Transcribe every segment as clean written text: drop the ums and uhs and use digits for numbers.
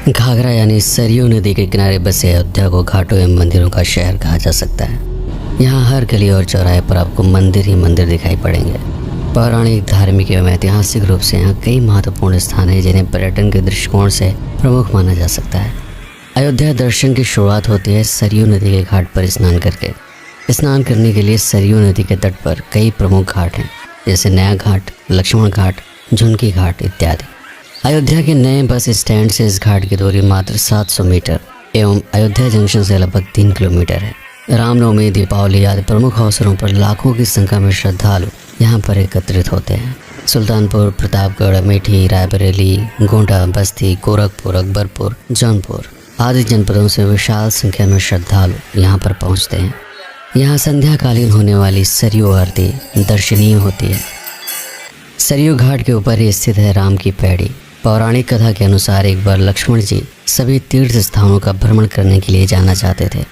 घाघरा यानी सरयू नदी के किनारे बसे अयोध्या को घाटों एवं मंदिरों का शहर कहा जा सकता है। यहाँ हर गली और चौराहे पर आपको मंदिर ही मंदिर दिखाई पड़ेंगे। पौराणिक, धार्मिक एवं ऐतिहासिक रूप से यहाँ कई महत्वपूर्ण स्थान हैं जिन्हें पर्यटन के दृष्टिकोण से प्रमुख माना जा सकता है। अयोध्या दर्शन की शुरुआत होती है सरयू नदी के घाट पर स्नान करके। स्नान करने के लिए सरयू नदी के तट पर कई प्रमुख घाट हैं, जैसे नया घाट, लक्ष्मण घाट, झुनकी घाट इत्यादि। अयोध्या के नए बस स्टैंड से इस घाट की दूरी मात्र 700 मीटर एवं अयोध्या जंक्शन से लगभग 3 किलोमीटर है। रामनवमी, दीपावली आदि प्रमुख अवसरों पर लाखों की संख्या में श्रद्धालु यहाँ पर एकत्रित होते हैं। सुल्तानपुर, प्रतापगढ़, अमेठी, रायबरेली, गोंडा, बस्ती, गोरखपुर, अकबरपुर, जौनपुर आदि जनपदों से विशाल संख्या में श्रद्धालु यहाँ पर पहुँचते हैं। यहाँ संध्याकालीन होने वाली सरयू आरती दर्शनीय होती है। सरयू घाट के ऊपर ही स्थित है राम की पैड़ी। पौराणिक कथा के अनुसार एक बार लक्ष्मण जी सभी तीर्थ स्थानों का भ्रमण करने के लिए जाना चाहते थे।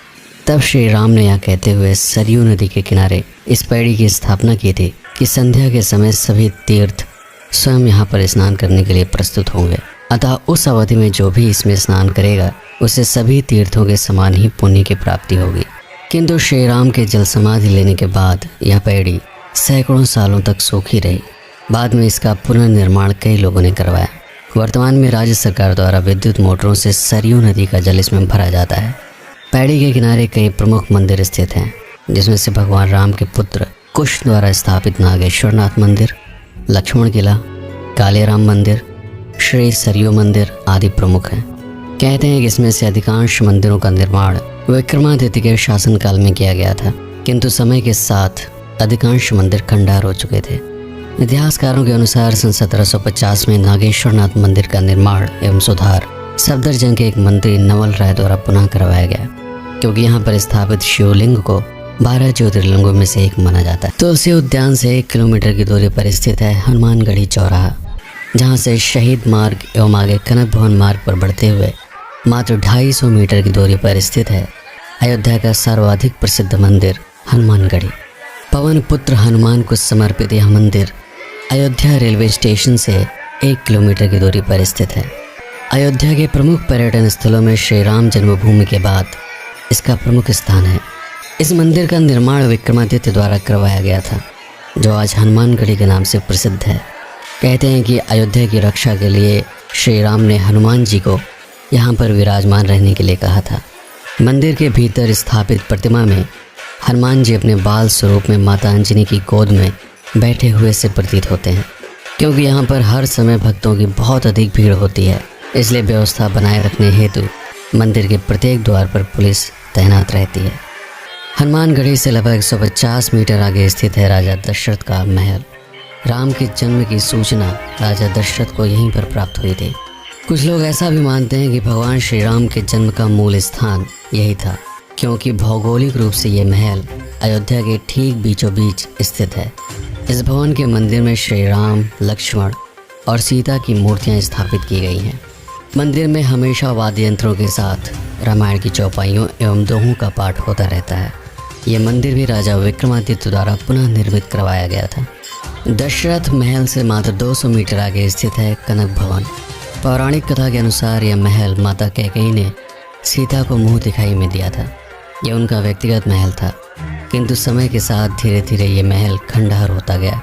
तब श्री राम ने यह कहते हुए सरयू नदी के किनारे इस पैड़ी की स्थापना की थी कि संध्या के समय सभी तीर्थ स्वयं यहाँ पर स्नान करने के लिए प्रस्तुत होंगे। अतः उस अवधि में जो भी इसमें स्नान करेगा उसे सभी तीर्थों के समान ही पुण्य की प्राप्ति होगी। किंतु श्री राम के जल समाधि लेने के बाद यह पैड़ी सैकड़ों सालों तक सूखी रही। बाद में इसका पुनर्निर्माण कई लोगों ने करवाया। वर्तमान में राज्य सरकार द्वारा विद्युत मोटरों से सरयू नदी का जल इसमें भरा जाता है। पैड़ी के किनारे कई प्रमुख मंदिर स्थित हैं, जिसमें से भगवान राम के पुत्र कुश द्वारा स्थापित नागेश्वरनाथ मंदिर, लक्ष्मण किला, कालेराम मंदिर, श्री सरयू मंदिर आदि प्रमुख हैं। कहते हैं कि इसमें से अधिकांश मंदिरों का निर्माण विक्रमादित्य के शासनकाल में किया गया था, किंतु समय के साथ अधिकांश मंदिर खंडहर हो चुके थे। इतिहासकारों के अनुसार सन 1750 में नागेश्वरनाथ मंदिर का निर्माण एवं सुधार सफदरजंग के एक मंत्री नवल राय द्वारा पुनः करवाया गया, क्योंकि यहाँ पर स्थापित शिवलिंग को 12 ज्योतिर्लिंगों में से एक माना जाता है। तुलसी उद्यान से 1 किलोमीटर की दूरी पर स्थित है हनुमानगढ़ी चौराहा, जहाँ से शहीद मार्ग एवं आगे कनक भवन मार्ग पर बढ़ते हुए मात्र 250 मीटर की दूरी पर स्थित है अयोध्या का सर्वाधिक प्रसिद्ध मंदिर हनुमानगढ़ी। पवन पुत्र हनुमान को समर्पित यह मंदिर अयोध्या रेलवे स्टेशन से 1 किलोमीटर की दूरी पर स्थित है। अयोध्या के प्रमुख पर्यटन स्थलों में श्री राम जन्मभूमि के बाद इसका प्रमुख स्थान है। इस मंदिर का निर्माण विक्रमादित्य द्वारा करवाया गया था, जो आज हनुमानगढ़ी के नाम से प्रसिद्ध है। कहते हैं कि अयोध्या की रक्षा के लिए श्री राम ने हनुमान जी को यहाँ पर विराजमान रहने के लिए कहा था। मंदिर के भीतर स्थापित प्रतिमा में हनुमान जी अपने बाल स्वरूप में माता अंजनी की गोद में बैठे हुए से प्रतीत होते हैं। क्योंकि यहाँ पर हर समय भक्तों की बहुत अधिक भीड़ होती है, इसलिए व्यवस्था बनाए रखने हेतु मंदिर के प्रत्येक द्वार पर पुलिस तैनात रहती है। हनुमानगढ़ी से लगभग 150 मीटर आगे स्थित है राजा दशरथ का महल। राम के जन्म की सूचना राजा दशरथ को यहीं पर प्राप्त हुई थी। कुछ लोग ऐसा भी मानते हैं कि भगवान श्री राम के जन्म का मूल स्थान यही था, क्योंकि भौगोलिक रूप से ये महल अयोध्या के ठीक बीचों बीच स्थित है। इस भवन के मंदिर में श्री राम, लक्ष्मण और सीता की मूर्तियां स्थापित की गई हैं। मंदिर में हमेशा वाद्य यंत्रों के साथ रामायण की चौपाइयों एवं दोहों का पाठ होता रहता है। ये मंदिर भी राजा विक्रमादित्य द्वारा पुनः निर्मित करवाया गया था। दशरथ महल से मात्र 200 मीटर आगे स्थित है कनक भवन। पौराणिक कथा के अनुसार यह महल माता कैकेयी ने सीता को मुँह दिखाई में दिया था। यह उनका व्यक्तिगत महल था, किंतु समय के साथ धीरे धीरे ये महल खंडहर होता गया।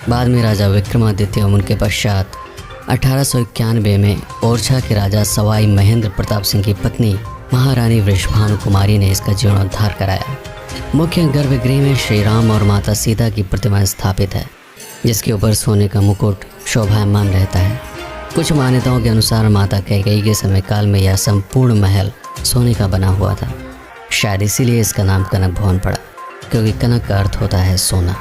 बाद में राजा विक्रमादित्य एवं उनके पश्चात 1891 में ओरछा के राजा सवाई महेंद्र प्रताप सिंह की पत्नी महारानी वृषभानु कुमारी ने इसका जीर्णोद्धार कराया। मुख्य गर्भगृह में श्री राम और माता सीता की प्रतिमा स्थापित है, जिसके ऊपर सोने का मुकुट शोभायमान रहता है। कुछ मान्यताओं के अनुसार माता कैकेयी के समय काल में यह संपूर्ण महल सोने का बना हुआ था। शायद इसीलिए इसका नाम कनक भवन पड़ा, क्योंकि कनक का अर्थ होता है सोना।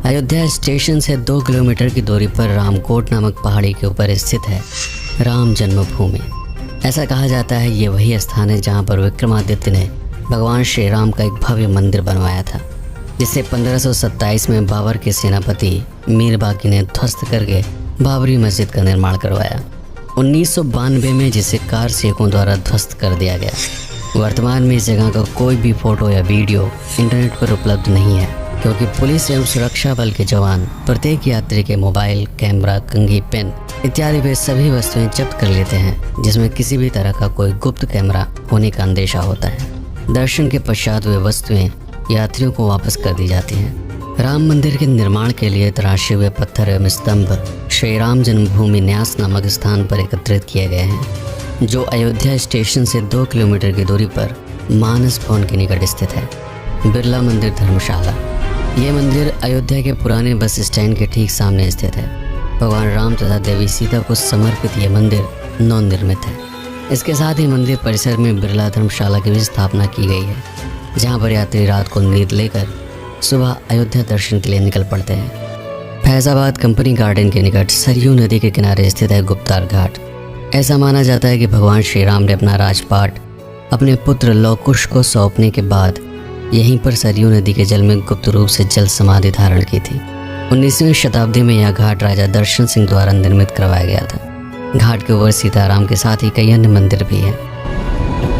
अयोध्या स्टेशन से 2 किलोमीटर की दूरी पर रामकोट नामक पहाड़ी के ऊपर स्थित है राम जन्मभूमि। ऐसा कहा जाता है ये वही स्थान है जहाँ पर विक्रमादित्य ने भगवान श्री राम का एक भव्य मंदिर बनवाया था, जिसे 1527 में बाबर के सेनापति मीर बाकी ने ध्वस्त करके बाबरी मस्जिद का निर्माण करवाया। 1992 में जिसे कार सेवकों द्वारा ध्वस्त कर दिया गया। वर्तमान में इस जगह का कोई भी फोटो या वीडियो इंटरनेट पर उपलब्ध नहीं है, क्योंकि पुलिस एवं सुरक्षा बल के जवान प्रत्येक यात्री के मोबाइल, कैमरा, कंघी, पेन इत्यादि वे सभी वस्तुएं जब्त कर लेते हैं जिसमें किसी भी तरह का कोई गुप्त कैमरा होने का अंदेशा होता है। दर्शन के पश्चात वे वस्तुएं यात्रियों को वापस कर दी जाती हैं। राम मंदिर के निर्माण के लिए तराशे हुए पत्थर एवं स्तंभ श्री राम जन्मभूमि न्यास नामक स्थान पर एकत्रित किए गए हैं, जो अयोध्या स्टेशन से 2 किलोमीटर की दूरी पर मानस भवन के निकट स्थित है। बिरला मंदिर धर्मशाला। ये मंदिर अयोध्या के पुराने बस स्टैंड के ठीक सामने स्थित है। भगवान राम तथा देवी सीता को समर्पित ये मंदिर नवनिर्मित है। इसके साथ ही मंदिर परिसर में बिरला धर्मशाला की भी स्थापना की गई है, जहाँ पर यात्री रात को नींद लेकर सुबह अयोध्या दर्शन के लिए निकल पड़ते हैं। फैजाबाद कंपनी गार्डन के निकट सरयू नदी के किनारे स्थित है गुप्तार घाट। ऐसा माना जाता है कि भगवान श्री राम ने अपना राजपाट अपने पुत्र लव कुश को सौंपने के बाद यहीं पर सरयू नदी के जल में गुप्त रूप से जल समाधि धारण की थी। 19वीं शताब्दी में यह घाट राजा दर्शन सिंह द्वारा निर्मित करवाया गया था। घाट के ऊपर सीताराम के साथ ही कई अन्य मंदिर भी हैं।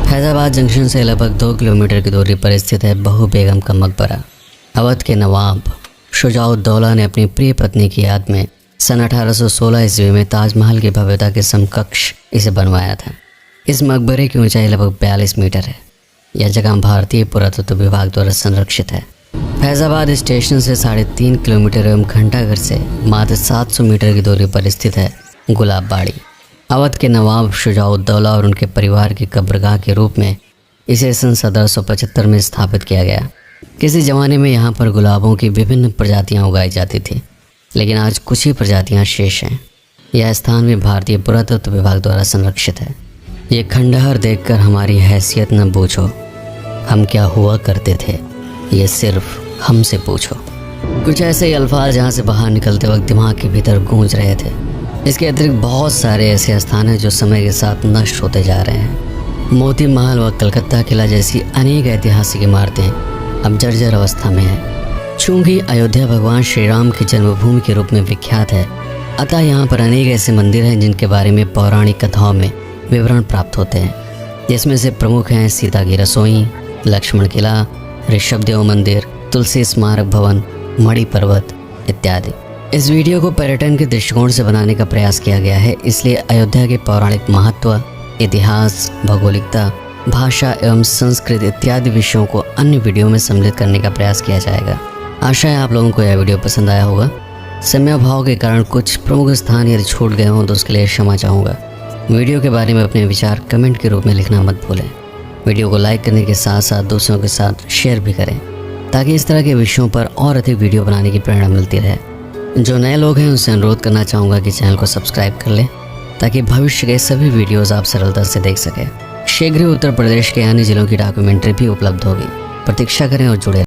फैजाबाद जंक्शन से लगभग 2 किलोमीटर की दूरी पर स्थित है बहू बेगम का मकबरा। अवध के नवाब शुजाउद्दौला ने अपनी प्रिय पत्नी की याद में सन 1816 ईस्वी में ताजमहल की भव्यता के समकक्ष इसे बनवाया था। इस मकबरे की ऊंचाई लगभग 42 मीटर है। यह जगह भारतीय पुरातत्व विभाग द्वारा संरक्षित है। फैजाबाद स्टेशन से 3.5 किलोमीटर एवं घंटाघर से मात्र 700 मीटर की दूरी पर स्थित है गुलाब बाड़ी। अवध के नवाब शुजाउद्दौला और उनके परिवार की कब्रगाह के रूप में इसे सन 1775 में स्थापित किया गया। किसी ज़माने में यहाँ पर गुलाबों की विभिन्न प्रजातियाँ उगाई जाती थी, लेकिन आज कुछ ही प्रजातियाँ शेष हैं। यह स्थान भी भारतीय पुरातत्व विभाग द्वारा संरक्षित है। ये खंडहर देखकर हमारी हैसियत न पूछो, हम क्या हुआ करते थे, ये सिर्फ हमसे पूछो। कुछ ऐसे ही अल्फाज जहाँ से बाहर निकलते वक्त दिमाग के भीतर गूंज रहे थे। इसके अतिरिक्त बहुत सारे ऐसे स्थान हैं जो समय के साथ नष्ट होते जा रहे हैं। मोती महल व कलकत्ता किला जैसी अनेक ऐतिहासिक इमारतें अब जर्जर अवस्था में है। चूँकि अयोध्या भगवान श्री राम की जन्मभूमि के रूप में विख्यात है, अतः यहाँ पर अनेक ऐसे मंदिर हैं जिनके बारे में पौराणिक कथाओं में विवरण प्राप्त होते हैं, जिसमें से प्रमुख हैं सीता की रसोई, लक्ष्मण किला, ऋषभदेव मंदिर, तुलसी स्मारक भवन, मणि पर्वत इत्यादि। इस वीडियो को पर्यटन के दृष्टिकोण से बनाने का प्रयास किया गया है, इसलिए अयोध्या के पौराणिक महत्व, इतिहास, भौगोलिकता, भाषा एवं संस्कृत इत्यादि विषयों को अन्य वीडियो में सम्मिलित करने का प्रयास किया जाएगा। आशा है आप लोगों को यह वीडियो पसंद आया होगा। समय अभाव के कारण कुछ प्रमुख स्थान यदि छूट गए हों तो उसके लिए क्षमा चाहूँगा। वीडियो के बारे में अपने विचार कमेंट के रूप में लिखना मत भूलें। वीडियो को लाइक करने के साथ साथ दूसरों के साथ शेयर भी करें, ताकि इस तरह के विषयों पर और अधिक वीडियो बनाने की प्रेरणा मिलती रहे। जो नए लोग हैं उनसे अनुरोध करना चाहूँगा कि चैनल को सब्सक्राइब कर लें, ताकि भविष्य के सभी वीडियोज़ आप सरलता से देख सकें। शीघ्र ही उत्तर प्रदेश के अन्य जिलों की डॉक्यूमेंट्री भी उपलब्ध होगी। प्रतीक्षा करें और जुड़े